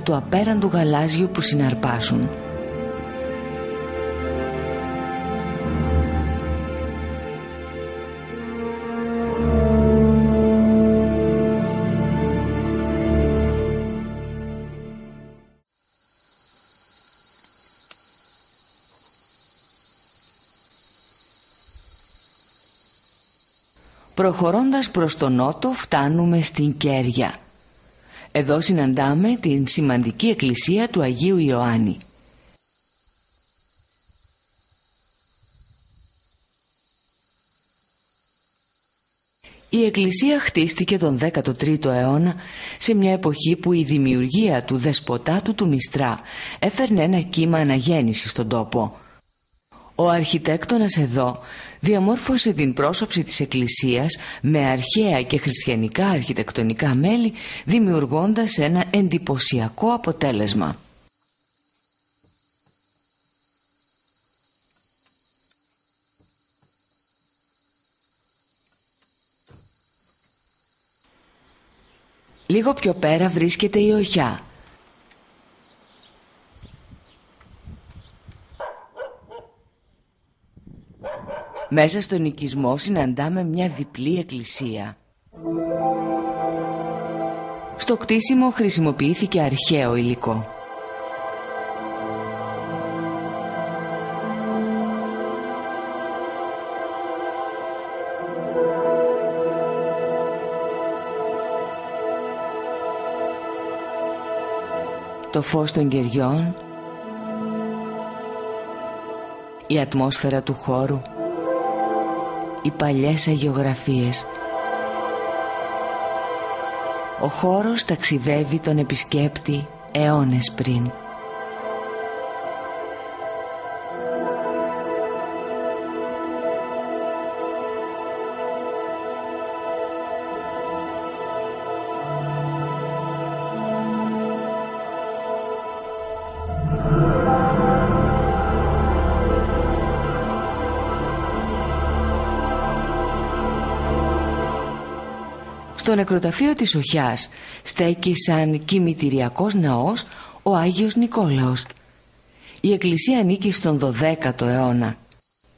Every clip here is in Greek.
του απέραντου γαλάζιου που συναρπάσουν. Προχωρώντας προς τον νότο φτάνουμε στην Κέρια. Εδώ συναντάμε την σημαντική εκκλησία του Αγίου Ιωάννη. Η εκκλησία χτίστηκε τον 13ο αιώνα, σε μια εποχή που η δημιουργία του δεσποτάτου του Μιστρά έφερνε ένα κύμα αναγέννησης στον τόπο. Ο αρχιτέκτονας εδώ διαμόρφωσε την πρόσωψη της εκκλησίας με αρχαία και χριστιανικά αρχιτεκτονικά μέλη, δημιουργώντας ένα εντυπωσιακό αποτέλεσμα. Λίγο πιο πέρα βρίσκεται η οχιά. Μέσα στον οικισμό συναντάμε μια διπλή εκκλησία. Στο κτίσιμο χρησιμοποιήθηκε αρχαίο υλικό. Το φως των κεριών, η ατμόσφαιρα του χώρου, οι παλιές αγιογραφίες. Ο χώρος ταξιδεύει τον επισκέπτη αιώνες πριν. Στο νεκροταφείο της οχιάς στέκει σαν κημητηριακός ναός ο Άγιος Νικόλαος. Η εκκλησία ανήκει στον 12ο αιώνα,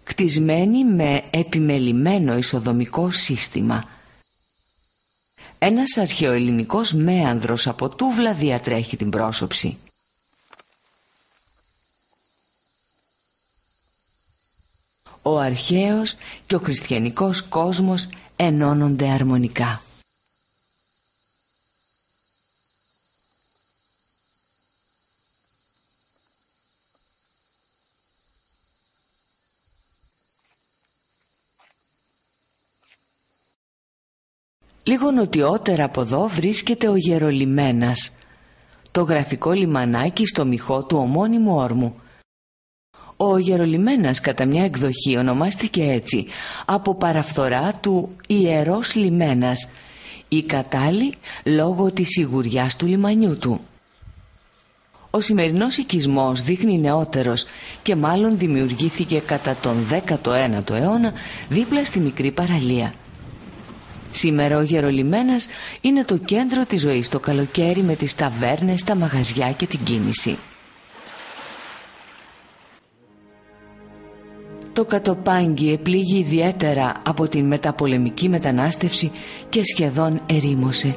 κτισμένη με επιμελημένο ισοδομικό σύστημα. Ένας αρχαιοελληνικός μέανδρος από τούβλα διατρέχει την πρόσωψη. Ο αρχαίος και ο χριστιανικός κόσμος ενώνονται αρμονικά. Λίγο νοτιότερα από εδώ βρίσκεται ο Γερολιμένας, το γραφικό λιμανάκι στο μοιχό του ομώνυμου όρμου. Ο Γερολιμένας κατά μια εκδοχή ονομάστηκε έτσι από παραφθορά του Ιερός Λιμένας, ή κατάλληλη λόγω της σιγουριάς του λιμανιού του. Ο σημερινός οικισμός δείχνει νεότερος και μάλλον δημιουργήθηκε κατά τον 19ο αιώνα δίπλα στη μικρή παραλία. Σήμερα ο Γερολιμένας είναι το κέντρο της ζωής το καλοκαίρι, με τις ταβέρνες, τα μαγαζιά και την κίνηση. Το Κατοπάγγι επλήγει ιδιαίτερα από την μεταπολεμική μετανάστευση και σχεδόν ερήμωσε.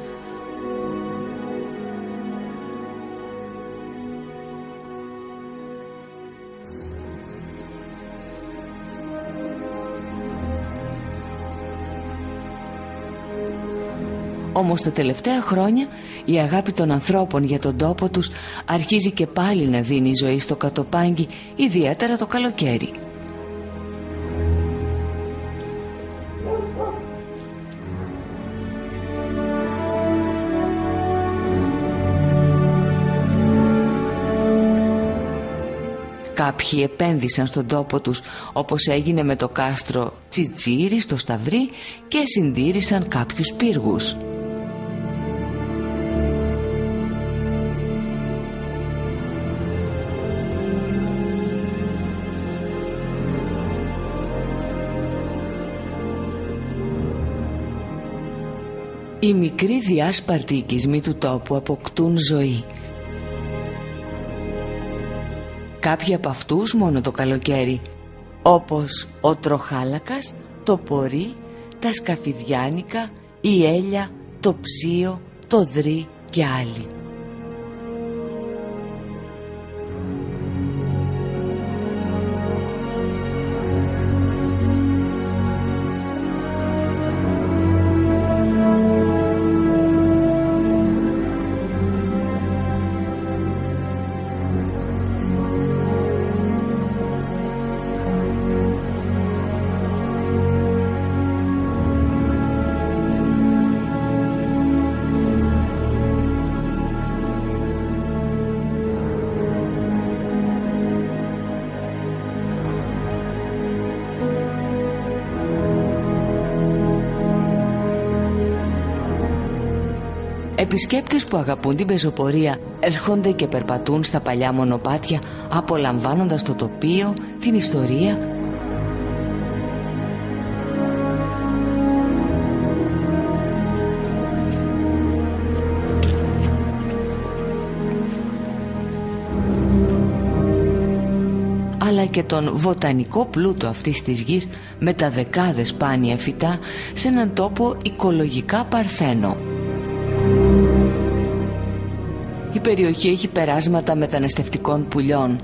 Όμως τα τελευταία χρόνια η αγάπη των ανθρώπων για τον τόπο τους αρχίζει και πάλι να δίνει ζωή στο Κατοπάγγι, ιδιαίτερα το καλοκαίρι. Κάποιοι επένδυσαν στον τόπο τους, όπως έγινε με το κάστρο Τσιτσίρι στο Σταυρί, και συντήρησαν κάποιους πύργους. Οι μικροί διάσπαρτοι οικισμοί του τόπου αποκτούν ζωή. κάποιοι από αυτούς μόνο το καλοκαίρι, όπως ο τροχάλακας, το πορί, τα σκαφιδιάνικα, η έλια, το ψίο, το δρύ και άλλοι. Επισκέπτες που αγαπούν την πεζοπορία έρχονται και περπατούν στα παλιά μονοπάτια, απολαμβάνοντας το τοπίο, την ιστορία. Αλλά και τον βοτανικό πλούτο αυτής της γης με τα δεκάδες σπάνια φυτά σε έναν τόπο οικολογικά παρθένο. Η περιοχή έχει περάσματα μεταναστευτικών πουλιών.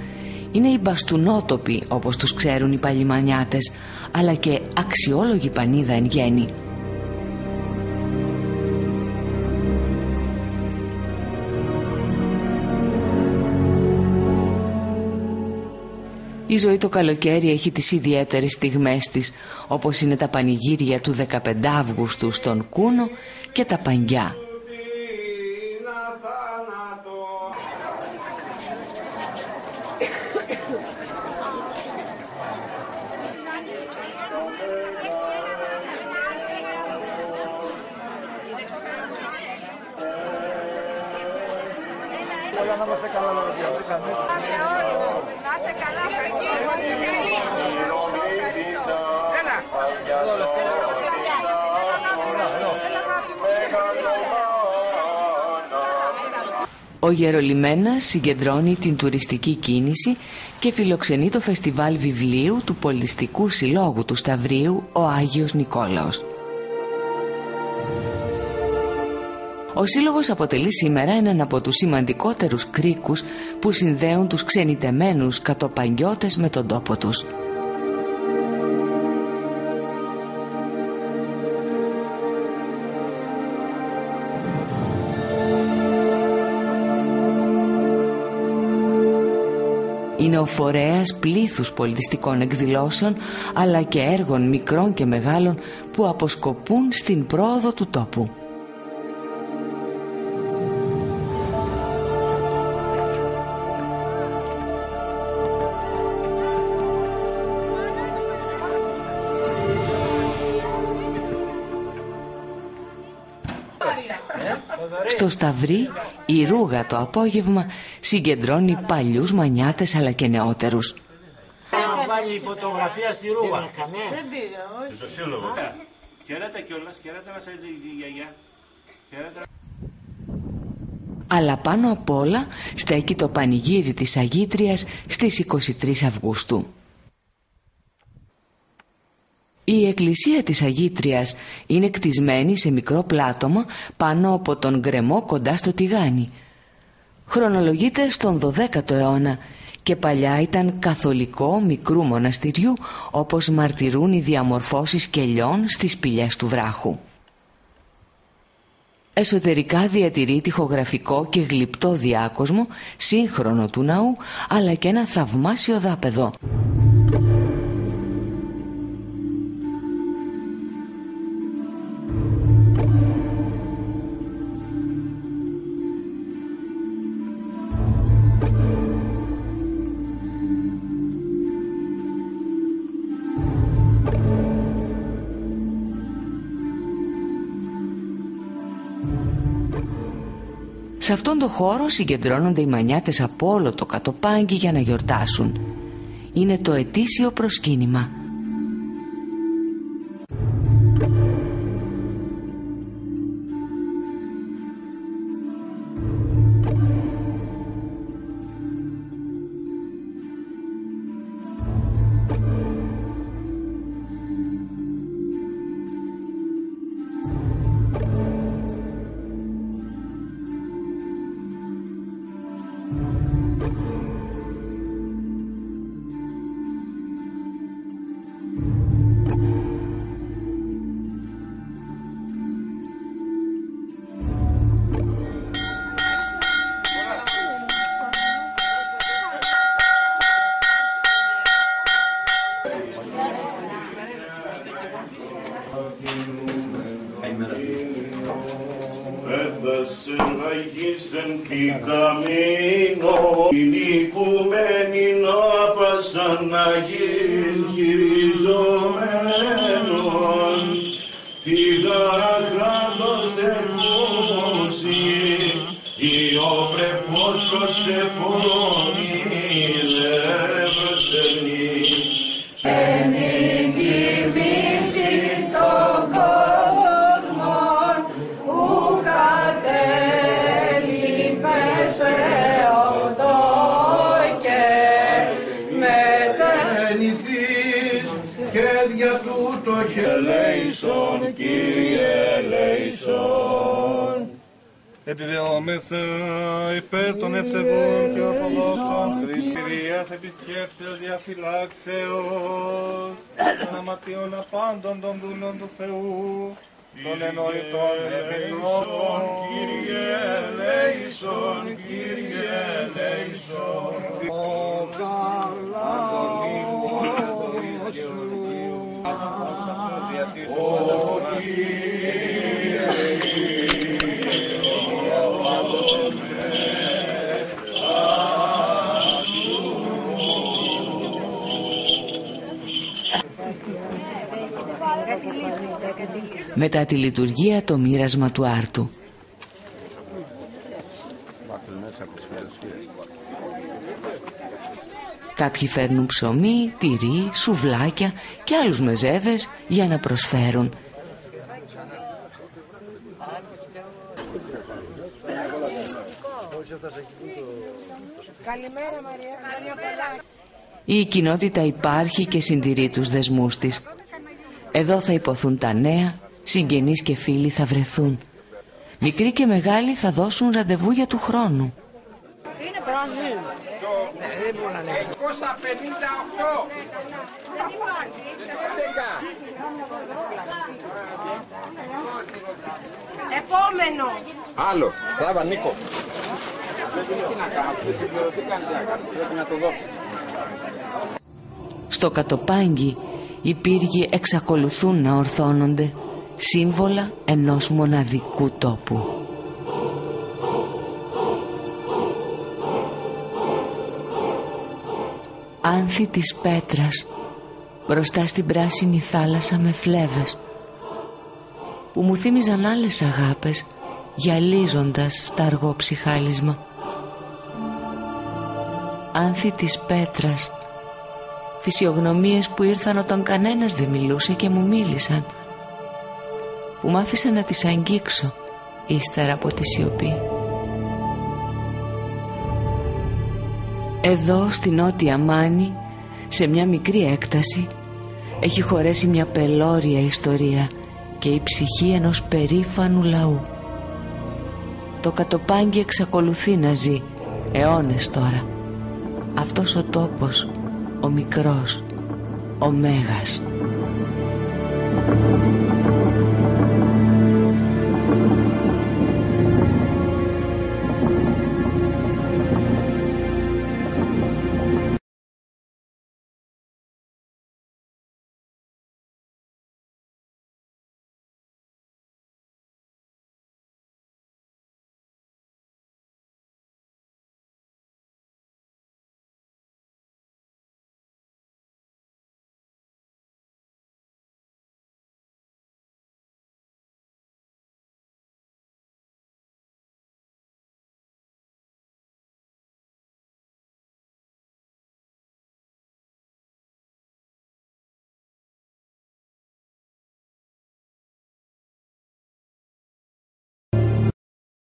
Είναι οι μπαστουνότοποι, όπως τους ξέρουν οι παλιμανιάτες, αλλά και αξιόλογη πανίδα εν γέννη. Η ζωή το καλοκαίρι έχει τις ιδιαίτερες στιγμές της, όπως είναι τα πανηγύρια του 15 Αύγουστου στον Κούνο και τα Παγκιά. Ο Γερολιμένας συγκεντρώνει την τουριστική κίνηση και φιλοξενεί το φεστιβάλ βιβλίου του Πολιτιστικού Συλλόγου του Σταυρίου «Ο Άγιος Νικόλαος». Ο σύλλογος αποτελεί σήμερα έναν από τους σημαντικότερους κρίκους που συνδέουν τους ξενιτεμένους κατοπαγκιώτες με τον τόπο τους. Είναι ο φορέας πλήθους πολιτιστικών εκδηλώσεων, αλλά και έργων μικρών και μεγάλων που αποσκοπούν στην πρόοδο του τόπου. Στο Σταυρί η Ρούγα το απόγευμα συγκεντρώνει παλιούς μανιάτες αλλά και νεότερους. Βάλει φωτογραφία στη Ρούγα. Δεν πήγα, όχι. Το σύλλογο. Χαίρετα κιόλας, χαίρετα να σας δει η γιαγιά. Αλλά πάνω απ' όλα στέκει το πανηγύρι της Αγίτριας στις 23 Αυγούστου. Η εκκλησία της Αγίτριας είναι κτισμένη σε μικρό πλάτωμα πάνω από τον γκρεμό κοντά στο τηγάνι. Χρονολογείται στον 12ο αιώνα και παλιά ήταν καθολικό μικρού μοναστηριού, όπως μαρτυρούν οι διαμορφώσεις κελιών στις σπηλιές του βράχου. Εσωτερικά διατηρεί τοιχογραφικό και γλυπτό διάκοσμο, σύγχρονο του ναού, αλλά και ένα θαυμάσιο δάπεδο. Σε αυτόν τον χώρο συγκεντρώνονται οι μανιάτες από όλο το κατοπάγκι για να γιορτάσουν. Είναι το ετήσιο προσκύνημα. η καμίνο, την οικουμένη νόπασαν να γυριζομένων, τη γαραχράτος τεκούσι, η όπρεπος προσεφώνει, δεν προσφερνεί. Ελέησον, Κύριε, ελέησον. Επιβεβαιώμεθα υπέρ των ευσεβών και ορθοδόξων Χριστιανίας επισκέψεως διαφυλάξεως των αμαρτιών απάντων των δούλων του Θεού, των εννοητών ελέησον, Κύριε, ελέησον, Κύριε, ελέησον. Ο Μετά τη λειτουργία το μοίρασμα του άρτου. Κάποιοι φέρνουν ψωμί, τυρί, σουβλάκια και άλλους μεζέδες για να προσφέρουν. Καλημέρα Μαρία. Η κοινότητα υπάρχει και συντηρεί τους δεσμούς της. Εδώ θα υποθούν τα νέα, συγγενείς και φίλοι θα βρεθούν. Μικροί και μεγάλοι θα δώσουν ραντεβού για του χρόνου. Είναι πράσινο. Δεν μπορεί να είναι. 258. Επόμενο. Άλλο. Μπράβο, Νίκο. Τι να κάνω, τι κάνετε να κάνετε, πρέπει να το δώσω. Στο Κατοπάγγι οι πύργοι εξακολουθούν να ορθώνονται, σύμβολα ενός μοναδικού τόπου. Άνθη της πέτρας μπροστά στην πράσινη θάλασσα με φλέβες που μου θύμιζαν άλλες αγάπες γυαλίζοντας στα αργό ψυχάλισμα. Άνθη της πέτρας, φυσιογνωμίες που ήρθαν όταν κανένας δεν μιλούσε και μου μίλησαν, που μ' άφησαν να τις αγγίξω ύστερα από τη σιωπή. Εδώ στη Νότια Μάνη, σε μια μικρή έκταση, έχει χωρέσει μια πελώρια ιστορία και η ψυχή ενός περήφανου λαού. Το Κατοπάγγι εξακολουθεί να ζει αιώνες τώρα. Αυτός ο τόπος, ο μικρός, ο μέγας.